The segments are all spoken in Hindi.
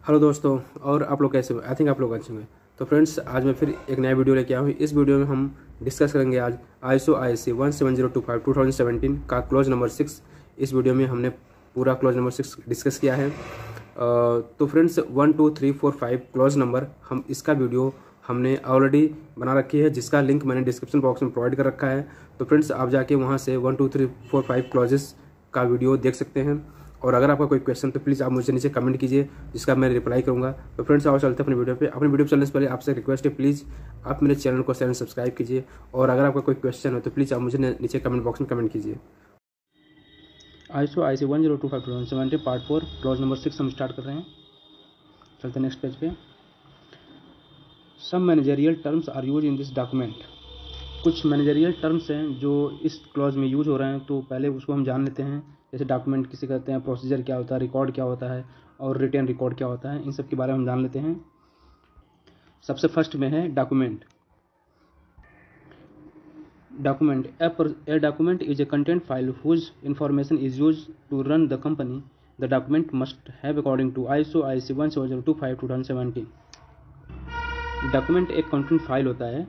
हेलो दोस्तों, और आप लोग कैसे हो? आई थिंक आप लोग अच्छे होंगे। तो फ्रेंड्स, आज मैं फिर एक नया वीडियो लेके आया हूँ। इस वीडियो में हम डिस्कस करेंगे आज ISO 17025 2017 का क्लॉज नंबर 6। इस वीडियो में हमने पूरा क्लॉज नंबर 6 डिस्कस किया है। तो फ्रेंड्स 1 2 3 4 5 क्लॉज नंबर हम इसका वीडियो हमने ऑलरेडी बना रखी है, जिसका लिंक मैंने डिस्क्रिप्शन बॉक्स में प्रोवाइड कर रखा है। तो फ्रेंड्स, आप जाके वहाँ से 1 2 3 4 5 क्लॉजेस का वीडियो देख सकते हैं। और अगर आपका कोई क्वेश्चन तो प्लीज़ आप मुझे नीचे कमेंट कीजिए, जिसका मैं रिप्लाई करूंगा। तो फ्रेंड्स, आओ चलते हैं अपनी वीडियो पे। अपनी वीडियो चलने से पहले आपसे रिक्वेस्ट है, प्लीज़ आप मेरे चैनल को सब्सक्राइब कीजिए। और अगर आपका कोई क्वेश्चन हो तो प्लीज़ आप मुझे नीचे कमेंट बॉक्स में कमेंट कीजिए। ISO 10252 पार्ट 4 क्लॉज नंबर 6 हम स्टार्ट कर रहे हैं। चलते हैं नेक्स्ट पेज पे। Some managerial terms are use in this document. कुछ मैनेजरियल टर्म्स हैं जो इस क्लॉज में यूज हो रहे हैं, तो पहले उसको हम जान लेते हैं। जैसे डॉक्यूमेंट किसे कहते हैं, प्रोसीजर क्या होता है, रिकॉर्ड क्या होता है, और रिटर्न रिकॉर्ड क्या होता है, इन सब के बारे में हम जान लेते हैं। सबसे फर्स्ट में है document. Document a document is a content file whose information is use to run the company. The document must have according to ISO 17025 2017। Document एक कंटेंट फाइल होता है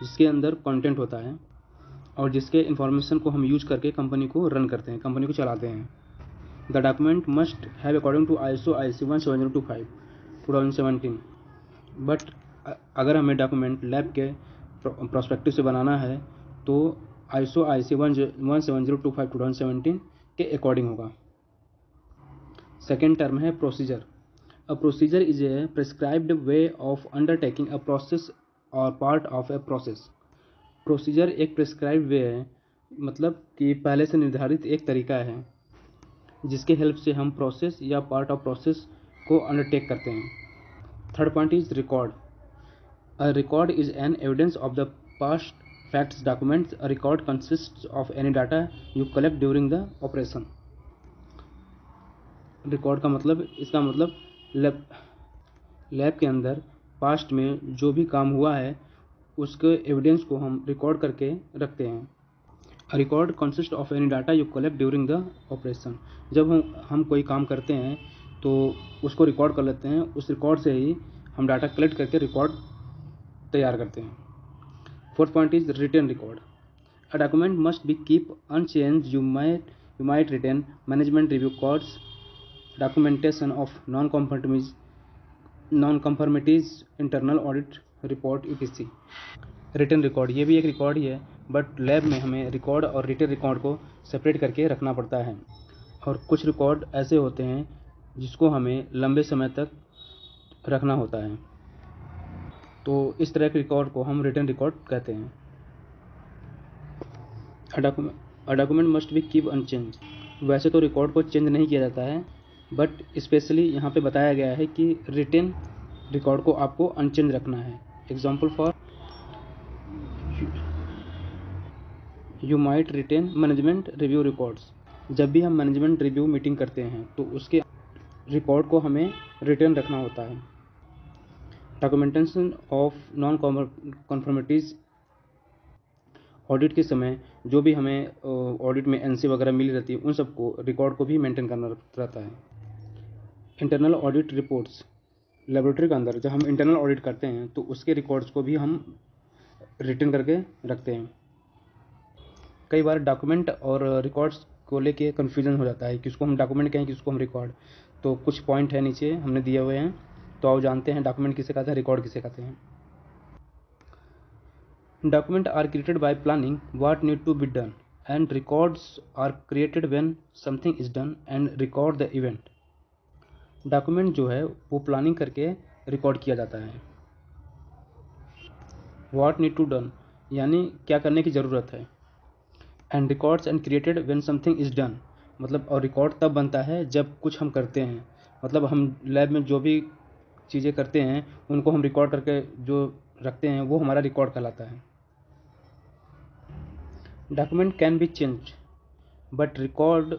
जिसके अंदर कंटेंट होता है और जिसके इन्फॉर्मेशन को हम यूज करके कंपनी को रन करते हैं, कंपनी को चलाते हैं। The document must have according to ISO 17025 2017। But अगर हमें डॉक्यूमेंट लैब के प्रोस्पेक्टिव से बनाना है तो ISO 17025 2017 के अकॉर्डिंग होगा। सेकेंड टर्म है procedure. A procedure is a prescribed way of undertaking a process और part of a process. Procedure एक प्रिस्क्राइब वे है, मतलब कि पहले से निर्धारित एक तरीका है जिसके हेल्प से हम प्रोसेस या पार्ट ऑफ प्रोसेस को अंडरटेक करते हैं। Third point is record. A record is an evidence of the past facts documents. A record consists of any data you collect during the operation. Record का मतलब, इसका मतलब लैब के अंदर पास्ट में जो भी काम हुआ है उसके एविडेंस को हम रिकॉर्ड करके रखते हैं। Record consist of any data you collect during the operation. जब हम कोई काम करते हैं तो उसको रिकॉर्ड कर लेते हैं, उस रिकॉर्ड से ही हम डाटा कलेक्ट करके रिकॉर्ड तैयार करते हैं। Fourth point is written record. A document must be keep unchange. You might written management review cards, documentation of non conformities, internal audit report etc। Written record ये भी एक रिकॉर्ड ही है, बट लैब में हमें रिकॉर्ड और रिटन रिकॉर्ड को सेपरेट करके रखना पड़ता है। और कुछ रिकॉर्ड ऐसे होते हैं जिसको हमें लंबे समय तक रखना होता है, तो इस तरह के रिकॉर्ड को हम रिटन रिकॉर्ड कहते हैं। A document must be keep unchange. वैसे तो रिकॉर्ड को चेंज नहीं किया जाता है, बट स्पेशली यहाँ पे बताया गया है कि रिटन रिकॉर्ड को आपको अनचेंज रखना है। Example for you might retain management review records. जब भी हम मैनेजमेंट रिव्यू मीटिंग करते हैं तो उसके रिकॉर्ड को हमें रिटर्न रखना होता है। Documentation of non conformities. Audit के समय जो भी हमें ऑडिट में NC वगैरह मिली रहती है उन सबको रिकॉर्ड को भी मेंटेन करना रहता है। Internal audit reports. लेबोरेटरी के अंदर जब हम इंटरनल ऑडिट करते हैं तो उसके रिकॉर्ड्स को भी हम रिटर्न करके रखते हैं। कई बार डॉक्यूमेंट और रिकॉर्ड्स को लेके कन्फ्यूजन हो जाता है, किसको हम डॉक्यूमेंट कहें, किसको हम रिकॉर्ड। तो कुछ पॉइंट है नीचे हमने दिए हुए हैं, तो आओ जानते हैं डॉक्यूमेंट किसे कहते हैं, रिकॉर्ड किसे कहते हैं। Document are created by planning what need to be done, and records are created when something is done and record the event. Document जो है वो प्लानिंग करके रिकॉर्ड किया जाता है। व्हाट नीड टू डन यानी क्या करने की ज़रूरत है, and records and created when something is done मतलब, और रिकॉर्ड तब बनता है जब कुछ हम करते हैं। मतलब हम लैब में जो भी चीज़ें करते हैं उनको हम रिकॉर्ड करके जो रखते हैं वो हमारा रिकॉर्ड कहलाता है। Document can be change but record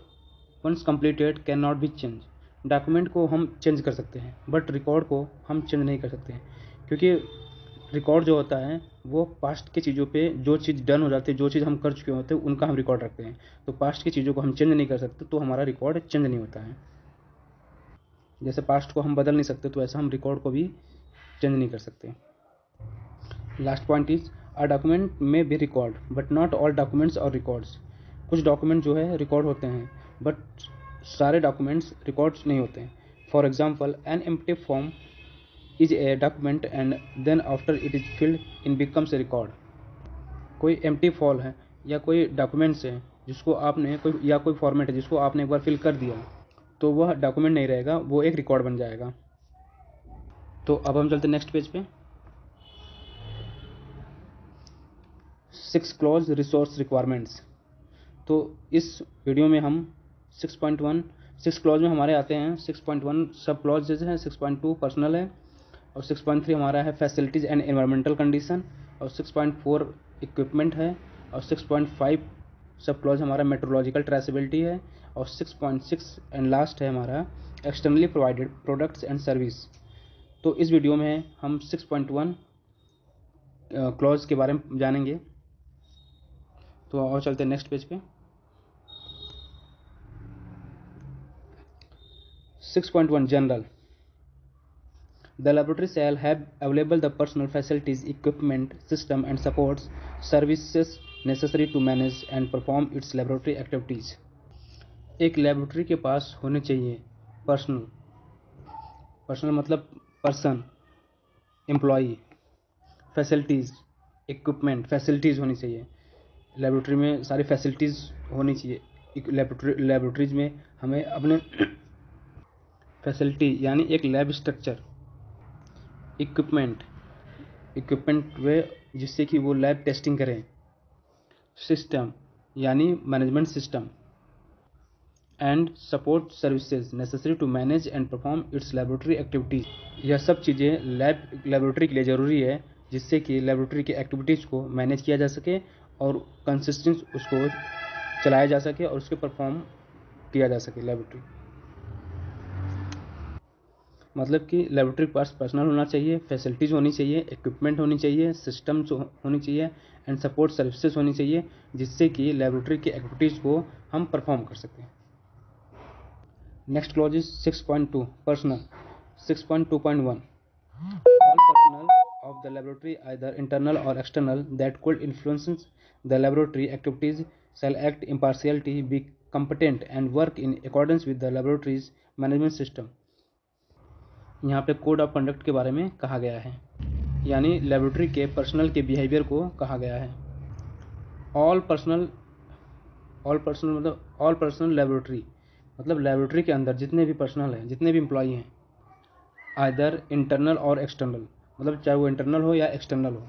once completed can not be change. Document को हम चेंज कर सकते हैं बट रिकॉर्ड को हम चेंज नहीं कर सकते हैं, क्योंकि रिकॉर्ड जो होता है वो पास्ट की चीज़ों पे जो चीज़ डन हो जाती है, जो चीज़ हम कर चुके होते हैं उनका हम रिकॉर्ड रखते हैं। तो पास्ट की चीज़ों को हम चेंज नहीं कर सकते, तो हमारा रिकॉर्ड चेंज नहीं होता है। जैसे पास्ट को हम बदल नहीं सकते, तो ऐसा हम रिकॉर्ड को भी चेंज नहीं कर सकते। Last point is a document may be record but not all documents और रिकॉर्ड्स। कुछ डॉक्यूमेंट जो है रिकॉर्ड होते हैं, बट सारे डॉक्यूमेंट्स रिकॉर्ड्स नहीं होते हैं। For example, an empty form is a document and then after it is filled in becomes a record. कोई एम्प्टी फॉर्म है या कोई डॉक्यूमेंट्स है जिसको आपने कोई फॉर्मेट है जिसको आपने एक बार फिल कर दिया, तो वह डॉक्यूमेंट नहीं रहेगा, वो एक रिकॉर्ड बन जाएगा। तो अब हम चलते नेक्स्ट पेज पे। 6 क्लॉज रिसोर्स रिक्वायरमेंट्स। तो इस वीडियो में हम 6 क्लॉज में हमारे आते हैं 6.1 सब क्लॉजेज हैं, 6.2 पर्सनल है, और 6.3 हमारा है फैसिलिटीज़ एंड एनवायरमेंटल कंडीशन, और 6.4 इक्विपमेंट है, और 6.5 सब क्लॉज हमारा मेट्रोलॉजिकल ट्रेसेबिलिटी है, और 6.6 एंड लास्ट है हमारा externally provided products and service. तो इस वीडियो में हम 6.1 क्लॉज के बारे में जानेंगे। तो और चलते हैं नेक्स्ट पेज पे। 6.1 general. The laboratory shall have available the personal facilities, equipment, system and supports services necessary to manage and perform its laboratory activities. एक लेबोरेटरी के पास होने चाहिए पर्सनल मतलब person, employee, facilities, equipment, facilities होनी चाहिए। लेबोरेटरी में सारी फैसिलिटीज़ होनी चाहिए। लेबोरेटरीज में हमें अपने फैसिलिटी यानी एक लैब स्ट्रक्चर, इक्विपमेंट वे जिससे कि वो लैब टेस्टिंग करें, सिस्टम यानी management system, and support services necessary to manage and perform its laboratory activities. यह सब चीज़ें लेबोरेटरी के लिए ज़रूरी है, जिससे कि लेबोरेटरी की एक्टिविटीज़ को मैनेज किया जा सके और कंसिस्टेंट उसको चलाया जा सके और उसके परफॉर्म किया जा सके। लेबोरेटरी मतलब कि लेबोरेटरी के पास पर्सनल होना चाहिए, फैसिलिटीज़ होनी चाहिए, इक्विपमेंट होनी चाहिए, सिस्टम्स होनी चाहिए एंड सपोर्ट सर्विसेज होनी चाहिए, जिससे कि लेबोरेटरी की एक्टिविटीज़ को हम परफॉर्म कर सकें। Next clause is 6.2 personnel. 6.2.1 all personnel of the laboratory either internal और external that could influence the laboratory activities shall act impartiality, be competent and work in accordance with the laboratory's management system। यहाँ पे कोड ऑफ कंडक्ट के बारे में कहा गया है, यानी लेबोरेटरी के पर्सनल के बिहेवियर को कहा गया है। ऑल पर्सनल लेबोरेटरी मतलब लेबोरेटरी के अंदर जितने भी पर्सनल हैं, जितने भी एम्प्लॉई हैं, आइदर इंटरनल और एक्सटर्नल, मतलब चाहे वो इंटरनल हो या एक्सटर्नल हो,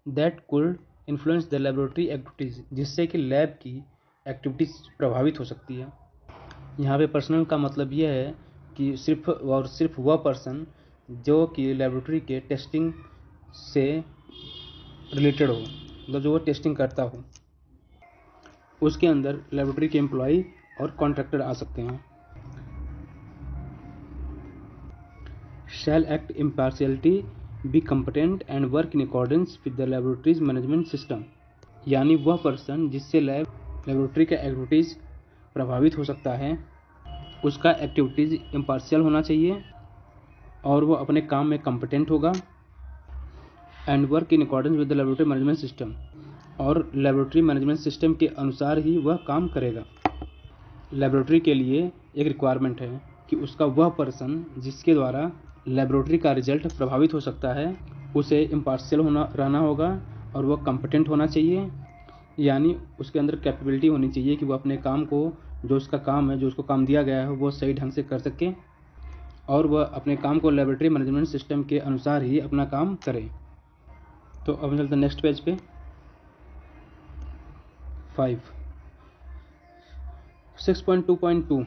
that could influence the laboratory activities, जिससे कि लैब की एक्टिविटीज़ प्रभावित हो सकती है। यहाँ पे पर्सनल का मतलब यह है कि सिर्फ वह पर्सन जो कि लेबोरेटरी के टेस्टिंग से रिलेटेड हो, मतलब जो वो टेस्टिंग करता हो, उसके अंदर लेबोरेटरी के एम्प्लॉई और कॉन्ट्रैक्टर आ सकते हैं। Shall act impartiality, be competent and work in accordance with the laboratory's management system, यानी वह पर्सन जिससे लेबोरेटरी का एक्टिविटीज़ प्रभावित हो सकता है, उसका एक्टिविटीज़ इम्पार्शियल होना चाहिए और वो अपने काम में कम्पिटेंट होगा, and work in accordance with the laboratory management system, और लेबोरेटरी मैनेजमेंट सिस्टम के अनुसार ही वह काम करेगा। लेबोरेटरी के लिए एक रिक्वायरमेंट है कि उसका वह पर्सन जिसके द्वारा लेबोरेटरी का रिजल्ट प्रभावित हो सकता है, उसे इम्पार्शियल रहना होगा और वह कम्पिटेंट होना चाहिए, यानी उसके अंदर कैपेबिलिटी होनी चाहिए कि वो अपने काम को, जो उसका काम है, जो उसको काम दिया गया है, वो सही ढंग से कर सके और वह अपने काम को लेबोरेटरी मैनेजमेंट सिस्टम के अनुसार ही अपना काम करे। तो अब चलते हैं नेक्स्ट पेज पे 5। 6.2.2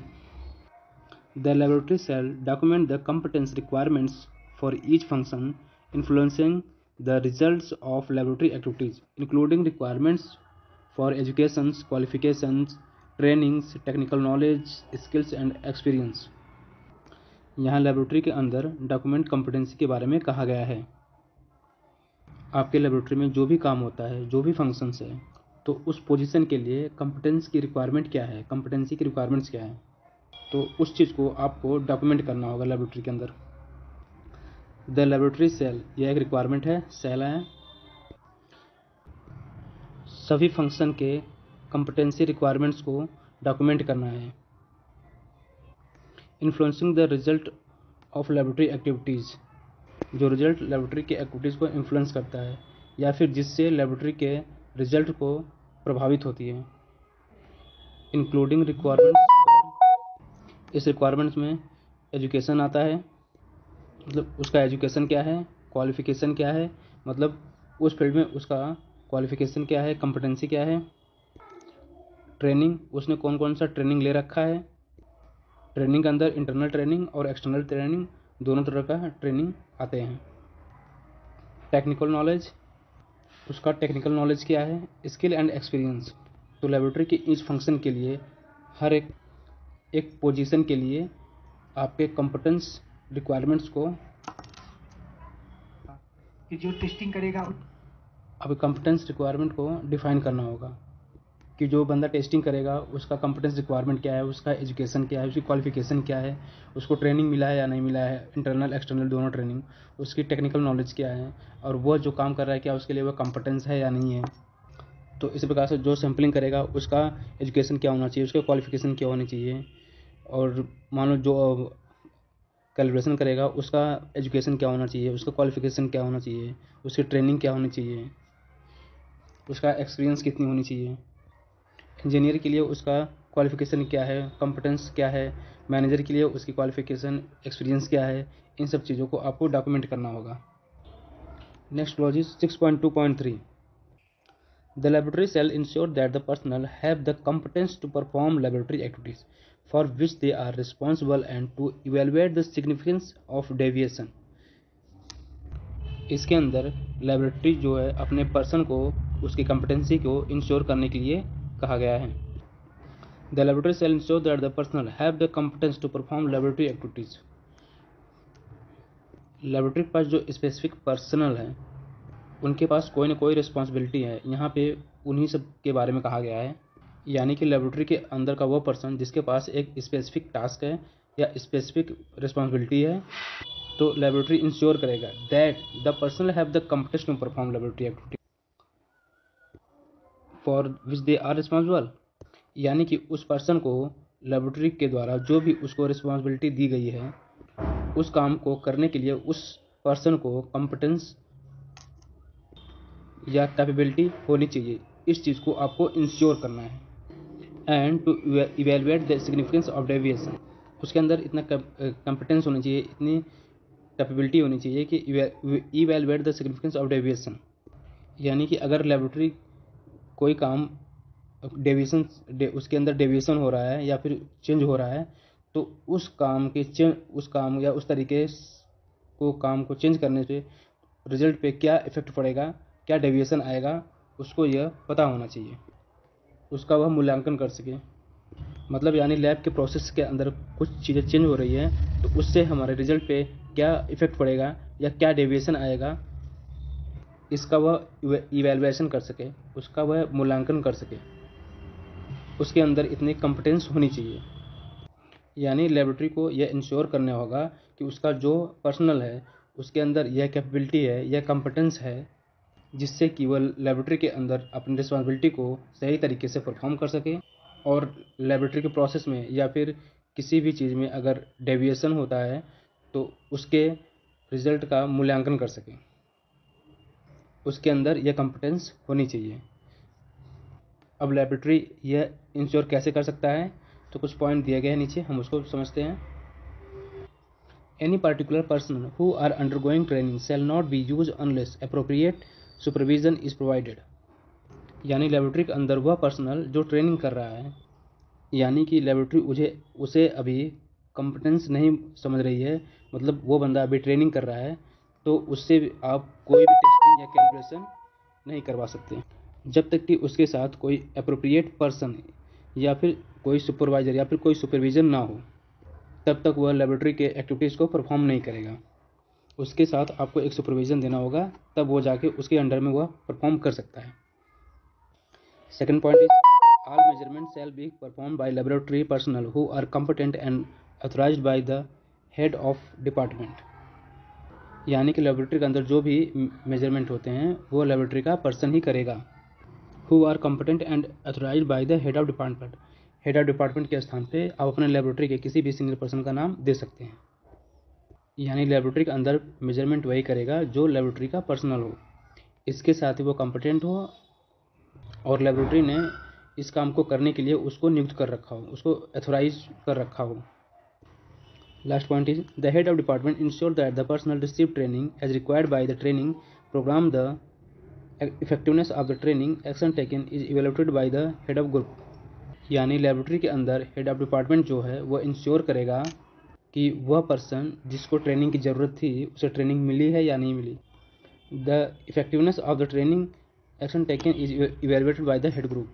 The laboratory shall document the competence requirements for each function influencing the results of laboratory activities, including requirements for educations, qualifications, trainings, technical knowledge, skills and experience। यहाँ लेबोरेटरी के अंदर डॉक्यूमेंट कॉम्पिटेंसी के बारे में कहा गया है। आपके लेबोरेटरी में जो भी काम होता है, जो भी फंक्शंस है, तो उस पोजीशन के लिए कॉम्पिटेंस की रिक्वायरमेंट क्या है, कॉम्पिटेंसी की रिक्वायरमेंट्स क्या है। तो उस चीज़ को आपको डॉक्यूमेंट करना होगा लेबोरेटरी के अंदर। द लेबोरेटरी सेल, यह एक रिक्वायरमेंट है, सेल है। सभी फंक्शन के कंपटेंसी रिक्वायरमेंट्स को डॉक्यूमेंट करना है। Influencing the result of laboratory activities, जो रिजल्ट लेबोरेटरी के एक्टिविटीज़ को इन्फ्लुएंस करता है या फिर जिससे लेबोरेटरी के रिजल्ट को प्रभावित होती है। इंक्लूडिंग रिक्वायरमेंट्स, इस रिक्वायरमेंट्स में एजुकेशन आता है, मतलब उसका एजुकेशन क्या है, क्वालिफिकेशन क्या है, मतलब उस फील्ड में उसका क्वालिफिकेशन क्या है, कंपटेंसी क्या है। ट्रेनिंग, उसने कौन कौन सा ट्रेनिंग ले रखा है। ट्रेनिंग के अंदर इंटरनल ट्रेनिंग और एक्सटर्नल ट्रेनिंग दोनों तरह का ट्रेनिंग आते हैं। टेक्निकल नॉलेज, उसका टेक्निकल नॉलेज क्या है। स्किल एंड एक्सपीरियंस, तो लेबोरेटरी के ईच फंक्शन के लिए, हर एक पोजीशन के लिए आपके कंपटेंस रिक्वायरमेंट्स को कि जो टेस्टिंग करेगा, अब कंपटेंस रिक्वायरमेंट को डिफाइन करना होगा कि जो बंदा टेस्टिंग करेगा उसका कंपटेंस रिक्वायरमेंट क्या है, उसका एजुकेशन क्या है, उसकी क्वालिफिकेशन क्या है, उसको ट्रेनिंग मिला है या नहीं मिला है, इंटरनल एक्सटर्नल दोनों ट्रेनिंग, उसकी टेक्निकल नॉलेज क्या है, और वह जो काम कर रहा है क्या उसके लिए वह कंपटेंस है या नहीं है। तो इस प्रकार से जो सैम्पलिंग करेगा उसका एजुकेशन क्या होना चाहिए, उसका क्वालिफिकेशन क्या होनी चाहिए, और मान लो जो कैलिब्रेशन करेगा उसका एजुकेशन क्या होना चाहिए, उसका क्वालिफिकेशन क्या होना चाहिए, उसकी ट्रेनिंग क्या होनी चाहिए, उसका एक्सपीरियंस कितनी होनी चाहिए। इंजीनियर के लिए उसका क्वालिफिकेशन क्या है, कंपटेंस क्या है। मैनेजर के लिए उसकी क्वालिफिकेशन, एक्सपीरियंस क्या है। इन सब चीज़ों को आपको डॉक्यूमेंट करना होगा। Next clause is 6.2.3, the laboratory shall ensure that the personnel have the competence to perform laboratory activities for which they are responsible and to evaluate the significance of deviation। इसके अंदर लेबोरेटरी जो है अपने पर्सन को उसकी कंपटेंसी को इंश्योर करने के लिए कहा गया है। The laboratory shall ensure that the personnel have the competence to perform laboratory activities. Laboratory के पास जो स्पेसिफिक पर्सनल है उनके पास कोई ना कोई रिस्पॉन्सिबिलिटी है, यहाँ पे उन्हीं सब के बारे में कहा गया है। यानी कि लेबोरेटरी के अंदर का वो पर्सन जिसके पास एक स्पेसिफिक टास्क है या स्पेसिफिक रिस्पॉन्सिबिलिटी है, तो लेबोरेटरी इंश्योर करेगा that the person have the competence to perform laboratory activity for which they are responsible. यानी कि उस पर्सन को लेबोरेटरी के द्वारा जो भी उसको रिस्पॉन्सिबिलिटी दी गई है उस काम को करने के लिए उस पर्सन को कंपटेंस या कैपेबिलिटी होनी चाहिए। इस चीज़ को आपको इंश्योर करना है। And to evaluate the significance of deviation, उसके अंदर इतना कंपिटेंस होनी चाहिए, इतनी कैपेबिलिटी होनी चाहिए कि evaluate the significance of deviation. यानी कि अगर लेबोरेटरी कोई काम डेविएशन उसके अंदर डेविएशन हो रहा है या फिर चेंज हो रहा है, तो उस काम या उस तरीके को काम को चेंज करने से रिजल्ट पे क्या इफेक्ट पड़ेगा, क्या डेविएशन आएगा, उसको यह पता होना चाहिए, उसका वह मूल्यांकन कर सके। मतलब यानी लैब के प्रोसेस के अंदर कुछ चीज़ें चेंज हो रही हैं तो उससे हमारे रिजल्ट पे क्या इफेक्ट पड़ेगा या क्या डेविएशन आएगा, इसका वह इवैल्यूएशन कर सके, उसका वह मूल्यांकन कर सके। उसके अंदर इतनी कंपिटेंस होनी चाहिए। यानी लेबोरेटरी को यह इंश्योर करना होगा कि उसका जो पर्सनल है उसके अंदर यह कैपेबिलिटी है, यह कंपिटेंस है, जिससे कि वह लेबोरेटरी के अंदर अपनी रिस्पॉन्सिबिलिटी को सही तरीके से परफॉर्म कर सके, और लेबोरेटरी के प्रोसेस में या फिर किसी भी चीज़ में अगर डेविएशन होता है तो उसके रिजल्ट का मूल्यांकन कर सके। उसके अंदर यह कंपिटेंस होनी चाहिए। अब लेबोरेटरी यह इंश्योर कैसे कर सकता है, तो कुछ पॉइंट दिए गए हैं नीचे, हम उसको समझते हैं। Any particular person who are undergoing training shall not be used unless appropriate supervision is provided। यानी लेबोरेटरी के अंदर वह पर्सनल जो ट्रेनिंग कर रहा है, यानी कि लेबोरेटरी उसे अभी कंपिटेंस नहीं समझ रही है, मतलब वो बंदा अभी ट्रेनिंग कर रहा है, तो उससे आप कोई भी टेस्टिंग या कैलिब्रेशन नहीं करवा सकते जब तक कि उसके साथ कोई अप्रोप्रिएट पर्सन या फिर कोई सुपरवाइज़र या फिर कोई सुपरविज़न ना हो, तब तक वह लेबोरेटरी के एक्टिविटीज़ को परफॉर्म नहीं करेगा। उसके साथ आपको एक सुपरविज़न देना होगा, तब वो जाके उसके अंडर में वह परफॉर्म कर सकता है। Second point is All measurements shall be performed by laboratory personnel who are competent and authorized by the head of department. यानी कि लेबोरेटरी के अंदर जो भी मेजरमेंट होते हैं वो लेबोरेटरी का पर्सन ही करेगा। Who are competent and authorized by the head of department. Head of department के स्थान पे आप अपने लेबोरेटरी के किसी भी सीनियर पर्सन का नाम दे सकते हैं। यानी लेबोरेटरी के अंदर मेजरमेंट वही करेगा जो लेबोरेटरी का पर्सनल हो, इसके साथ ही वो कॉम्पिटेंट हो और लेबोरेटरी ने इस काम को करने के लिए उसको नियुक्त कर रखा हो, उसको अथोराइज कर रखा हो। Last point is the head of department ensure that the personnel receive training as required by the training program. The effectiveness of the training action taken is evaluated by the head of group. यानी लेबोरेटरी के अंदर हेड ऑफ डिपार्टमेंट जो है वो इंश्योर करेगा कि वह पर्सन जिसको ट्रेनिंग की ज़रूरत थी उसे ट्रेनिंग मिली है या नहीं मिली। The effectiveness of the training action taken is evaluated by the head group.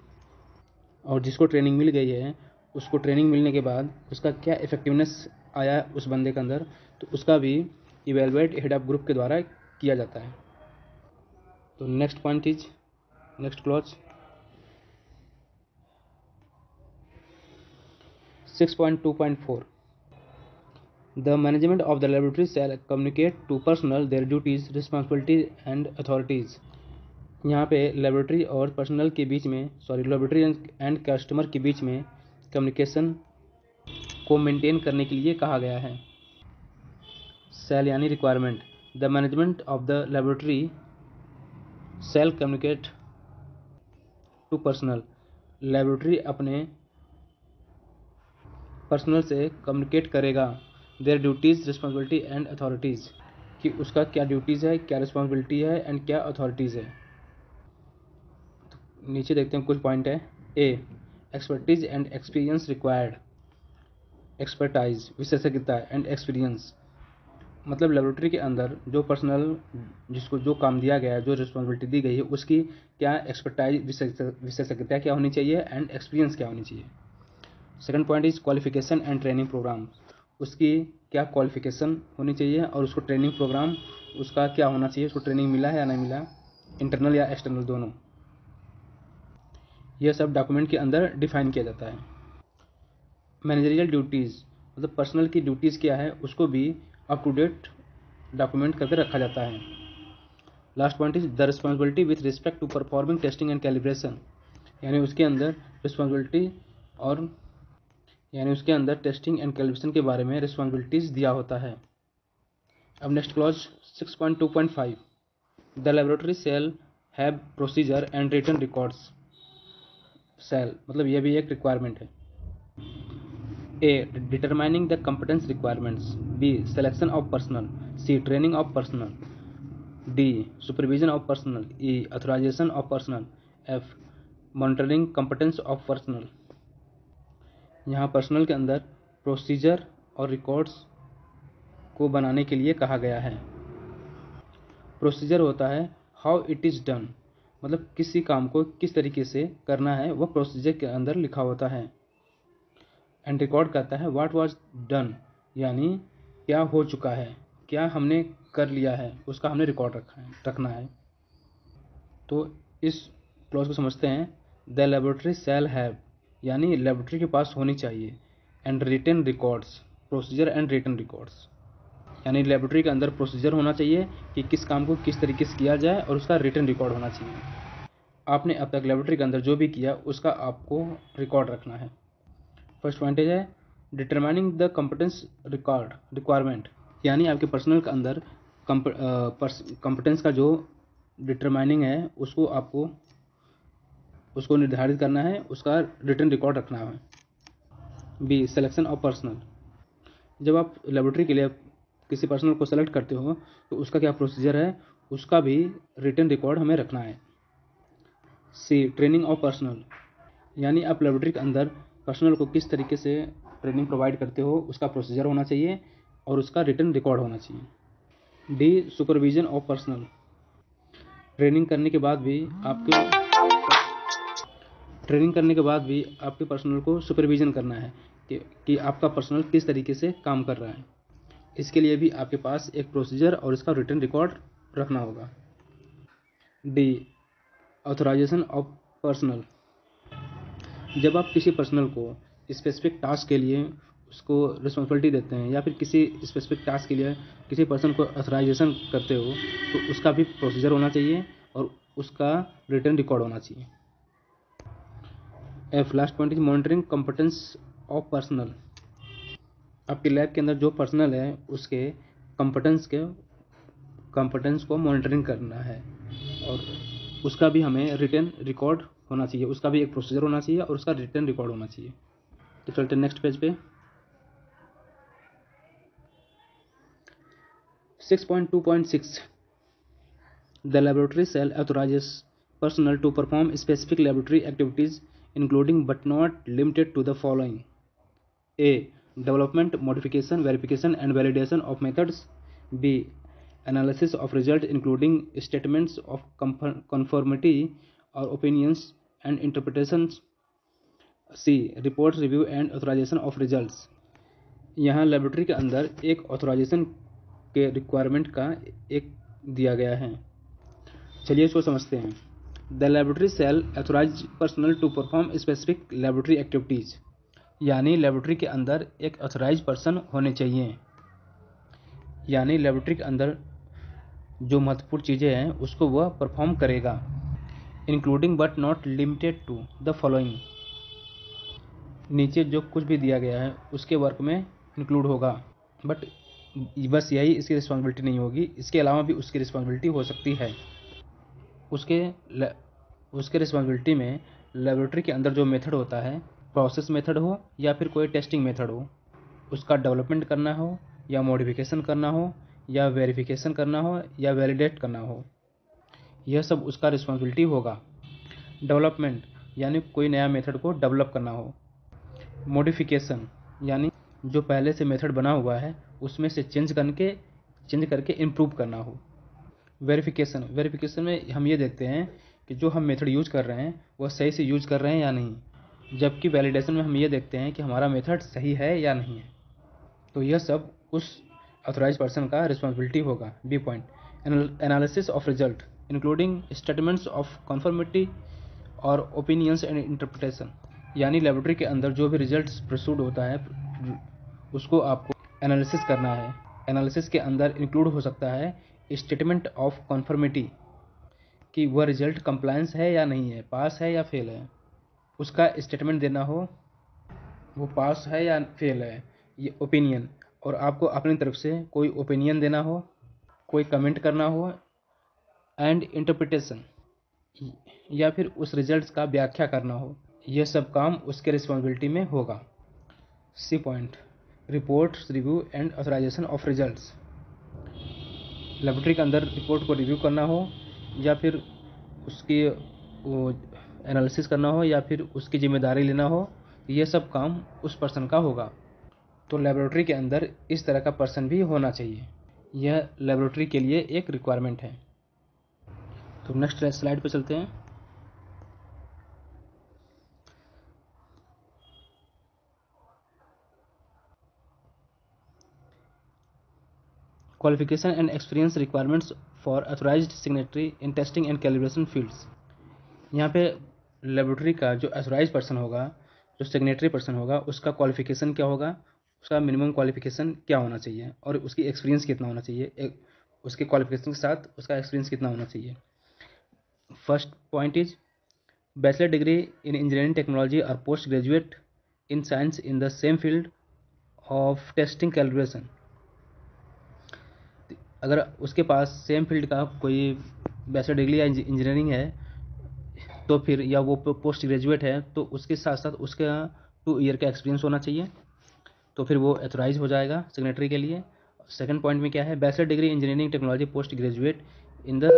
और जिसको ट्रेनिंग मिल गई है उसको ट्रेनिंग मिलने के बाद उसका क्या इफेक्टिवनेस आया उस बंदे के अंदर, तो उसका भी इवेलुएट हेड ऑफ ग्रुप के द्वारा किया जाता है। तो next point is next clause 6.2.4 the management of the laboratory shall communicate to personnel their duties responsibilities and authorities. यहाँ पे लेबोरेटरी और पर्सनल के बीच में लेबोरेटरी एंड कस्टमर के बीच में कम्युनिकेशन को मेंटेन करने के लिए कहा गया है। सेल यानी requirement. The management of the laboratory shall communicate to personnel. Laboratory अपने पर्सनल से कम्युनिकेट करेगा their duties responsibility and authorities, कि उसका क्या ड्यूटीज़ है, क्या रिस्पॉन्सिबिलिटी है एंड क्या अथॉरिटीज़ है। तो नीचे देखते हैं कुछ पॉइंट है। A expertise and experience required. Expertise विशेषज्ञता एंड एक्सपीरियंस, मतलब लेबोरेटरी के अंदर जो पर्सनल जिसको जो काम दिया गया है, जो रिस्पॉन्सिबिलिटी दी गई है, उसकी क्या एक्सपर्टाइज विशेषज्ञता क्या होनी चाहिए एंड एक्सपीरियंस क्या होनी चाहिए। Second point is qualification and training program. उसकी क्या क्वालिफिकेशन होनी चाहिए और उसको ट्रेनिंग प्रोग्राम उसका क्या होना चाहिए, उसको ट्रेनिंग मिला है या नहीं मिला, इंटरनल या एक्सटर्नल दोनों। यह सब डॉक्यूमेंट के अंदर डिफाइन किया जाता है। मैनेजरियल ड्यूटीज़, मतलब पर्सनल की ड्यूटीज़ क्या है उसको भी अप टू डेट डॉक्यूमेंट करके रखा जाता है। Last point is the responsibility with respect to performing testing and calibration. यानी उसके अंदर रिस्पॉन्सिबिलिटी और यानी उसके अंदर टेस्टिंग एंड कैलिब्रेशन के बारे में रिस्पॉन्सिबिलिटीज़ दिया होता है। अब next clause 6.2.5 the laboratory shall have procedure and written records. Shall मतलब यह भी एक रिक्वायरमेंट है। A. Determining the competence requirements. B. Selection of personnel. C. Training of personnel. D. Supervision of personnel. E. Authorization of personnel. F. Monitoring competence of personnel. यहाँ पर्सनल के अंदर प्रोसीजर और रिकॉर्ड्स को बनाने के लिए कहा गया है। प्रोसीजर होता है हाउ इट इज़ डन, मतलब किसी काम को किस तरीके से करना है वह प्रोसीजर के अंदर लिखा होता है। एंड रिकॉर्ड करता है व्हाट वाज डन, यानी क्या हो चुका है, क्या हमने कर लिया है, उसका हमने रिकॉर्ड रखना है। तो इस क्लॉज को समझते हैं। द लेबोरेटरी शैल हैव, यानी लेबोरेटरी के पास होनी चाहिए, and written records, procedure and written records, यानी लेबोरेटरी के अंदर प्रोसीजर होना चाहिए कि किस काम को किस तरीके से किया जाए और उसका रिटन रिकॉर्ड होना चाहिए। आपने अब तक लेबोरेटरी के अंदर जो भी किया उसका आपको रिकॉर्ड रखना है। फर्स्ट पॉइंटेज है डिटरमाइनिंग द कॉम्पिटेंस रिक्वायरमेंट, यानी आपके पर्सनल के अंदर कॉम्पिटेंस का जो डिटरमाइनिंग है उसको आपको उसको निर्धारित करना है, उसका रिटन रिकॉर्ड रखना है। बी सिलेक्शन ऑफ पर्सनल, जब आप लेबोरेटरी के लिए किसी पर्सनल को सेलेक्ट करते हो तो उसका क्या प्रोसीजर है, उसका भी रिटन रिकॉर्ड हमें रखना है। सी ट्रेनिंग ऑफ पर्सनल, यानी आप लेबोरेटरी के अंदर पर्सनल को किस तरीके से ट्रेनिंग प्रोवाइड करते हो उसका प्रोसीजर होना चाहिए और उसका रिटन रिकॉर्ड होना चाहिए। D supervision of personal, training करने के बाद भी आपके पर्सनल को सुपरविजन करना है कि आपका पर्सनल किस तरीके से काम कर रहा है। इसके लिए भी आपके पास एक प्रोसीजर और इसका रिटन रिकॉर्ड रखना होगा। डी ऑथराइजेशन ऑफ पर्सनल, जब आप किसी पर्सनल को स्पेसिफिक टास्क के लिए उसको रिस्पॉन्सिबिलिटी देते हैं या फिर किसी स्पेसिफिक टास्क के लिए किसी पर्सन को ऑथराइजेशन करते हो तो उसका भी प्रोसीजर होना चाहिए और उसका रिटर्न रिकॉर्ड होना चाहिए। F last point is monitoring competence of personal. आपके लैब के अंदर जो पर्सनल है उसके कॉम्पिटेंस को मॉनिटरिंग करना है और उसका भी हमें रिटर्न रिकॉर्ड होना चाहिए, उसका भी एक प्रोसीजर होना चाहिए और उसका रिटर्न रिकॉर्ड होना चाहिए। तो चलते हैं नेक्स्ट पेज पे। 6.2.6 The laboratory cell authorizes personnel to perform specific laboratory activities including but not limited to the following: A. Development, modification, verification and validation of methods. B. Analysis of results including statements of conformity or opinions and interpretations. C. Reports, review and authorization of results. यहाँ लेबोरेटरी के अंदर एक ऑथराइजेशन के रिक्वायरमेंट का एक दिया गया है। चलिए इसको समझते हैं। The laboratory shall authorize personnel to perform specific laboratory activities, यानी लेबोरेटरी के अंदर एक ऑथराइज पर्सन होने चाहिए, यानी लेबोरेटरी के अंदर जो महत्वपूर्ण चीज़ें हैं उसको वह परफॉर्म करेगा। Including but not limited to the following, नीचे जो कुछ भी दिया गया है उसके वर्क में इंक्लूड होगा, बट बस यही इसकी रिस्पॉन्सिबिलिटी नहीं होगी, इसके अलावा भी उसकी रिस्पॉन्सिबिलिटी हो सकती है। उसके रिस्पॉन्सिबिलिटी में लेबोरेटरी के अंदर जो मेथड होता है, प्रोसेस मेथड हो या फिर कोई टेस्टिंग मेथड हो, उसका डेवलपमेंट करना हो या मॉडिफिकेशन करना हो या वेरिफिकेशन करना हो या वैलिडेट करना हो, यह सब उसका रिस्पॉन्सिबिलिटी होगा। डेवलपमेंट यानी कोई नया मेथड को डेवलप करना हो। मॉडिफिकेशन यानी जो पहले से मेथड बना हुआ है उसमें से चेंज करके इम्प्रूव करना हो। वेरिफिकेशन में हम ये देखते हैं कि जो हम मेथड यूज कर रहे हैं वह सही से यूज कर रहे हैं या नहीं, जबकि वैलिडेशन में हम ये देखते हैं कि हमारा मेथड सही है या नहीं है। तो यह सब उस ऑथराइज पर्सन का रिस्पॉन्सिबिलिटी होगा। B point, analysis of result including statements of conformity और ओपिनियंस एंड इंटरप्रिटेशन, यानी लेबोरेटरी के अंदर जो भी रिजल्ट प्रसूड होता है उसको आपको एनालिसिस करना है। एनालिसिस के अंदर इंक्लूड हो सकता है स्टेटमेंट ऑफ कन्फर्मिटी, कि वह रिजल्ट कंप्लायंस है या नहीं है, पास है या फेल है, उसका स्टेटमेंट देना हो वो पास है या फेल है। ये ओपिनियन, और आपको अपनी तरफ से कोई ओपिनियन देना हो, कोई कमेंट करना हो। एंड इंटरप्रिटेशन, या फिर उस रिजल्ट्स का व्याख्या करना हो, यह सब काम उसके रिस्पॉन्सिबिलिटी में होगा। C point, reports, review and authorization of results, laboratory के अंदर रिपोर्ट को रिव्यू करना हो या फिर उसकी एनालिसिस करना हो या फिर उसकी जिम्मेदारी लेना हो, ये सब काम उस पर्सन का होगा। तो लेबोरेटरी के अंदर इस तरह का पर्सन भी होना चाहिए, यह लेबोरेटरी के लिए एक रिक्वायरमेंट है। तो नेक्स्ट स्लाइड पे चलते हैं। Qualification and experience requirements for authorised signatory in testing and calibration fields. यहाँ पे लेबोरेटरी का जो ऑथराइज पर्सन होगा, जो सिग्नेटरी पर्सन होगा, उसका क्वालिफिकेशन क्या होगा, उसका मिनिमम क्वालिफिकेशन क्या होना चाहिए और उसकी एक्सपीरियंस कितना होना चाहिए, उसके क्वालिफिकेशन के साथ उसका एक्सपीरियंस कितना होना चाहिए। First point is bachelor degree in engineering technology और post graduate in science in the same field of testing calibration. अगर उसके पास सेम फील्ड का कोई बैचलर डिग्री या इंजीनियरिंग है तो फिर, या वो पोस्ट ग्रेजुएट है तो उसके साथ साथ उसका 2 ईयर का एक्सपीरियंस होना चाहिए, तो फिर वो ऑथराइज हो जाएगा सिग्नेटरी के लिए। सेकंड पॉइंट में क्या है, bachelor degree engineering technology post graduate in the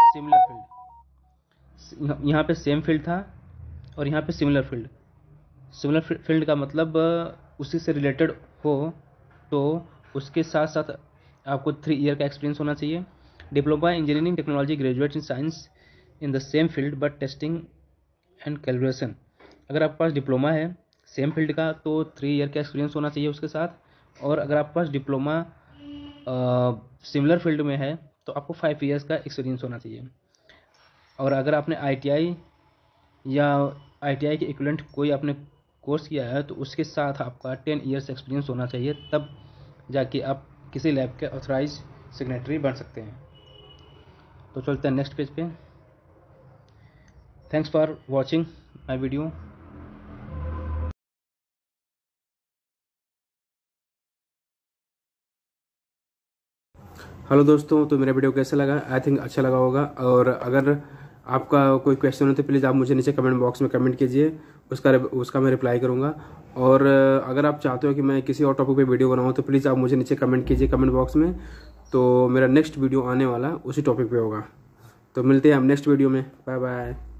similar field. यहाँ पे सेम फील्ड था और यहाँ पे सिमिलर फील्ड। सिमिलर फील्ड का मतलब उसी से रिलेटेड हो, तो उसके साथ साथ आपको 3 ईयर का एक्सपीरियंस होना चाहिए। Diploma engineering technology graduate in science in the same field but testing and calibration. अगर आपके पास डिप्लोमा है सेम फील्ड का तो 3 ईयर का एक्सपीरियंस होना चाहिए उसके साथ, और अगर आपके पास डिप्लोमा सिमिलर फील्ड में है तो आपको 5 ईयर्स का एक्सपीरियंस होना चाहिए। और अगर आपने ITI या ITI के इक्विवेलेंट कोई आपने कोर्स किया है तो उसके साथ आपका 10 ईयर्स एक्सपीरियंस होना चाहिए, तब जाके आप किसी लैब के ऑथराइज सिग्नेटरी बन सकते हैं। तो चलते हैं नेक्स्ट पेज पे। Thanks for watching my video. Hello दोस्तों, तो मेरा वीडियो कैसा लगा? आई थिंक अच्छा लगा होगा। और अगर आपका कोई क्वेश्चन हो तो प्लीज़ आप मुझे नीचे कमेंट बॉक्स में कमेंट कीजिए, उसका मैं रिप्लाई करूँगा। और अगर आप चाहते हो कि मैं किसी और टॉपिक पे वीडियो बनाऊँ तो प्लीज़ आप मुझे नीचे कमेंट कीजिए कमेंट बॉक्स में। तो मेरा नेक्स्ट वीडियो आने वाला उसी टॉपिक पे होगा। तो मिलते हैं हम नेक्स्ट वीडियो में। Bye bye.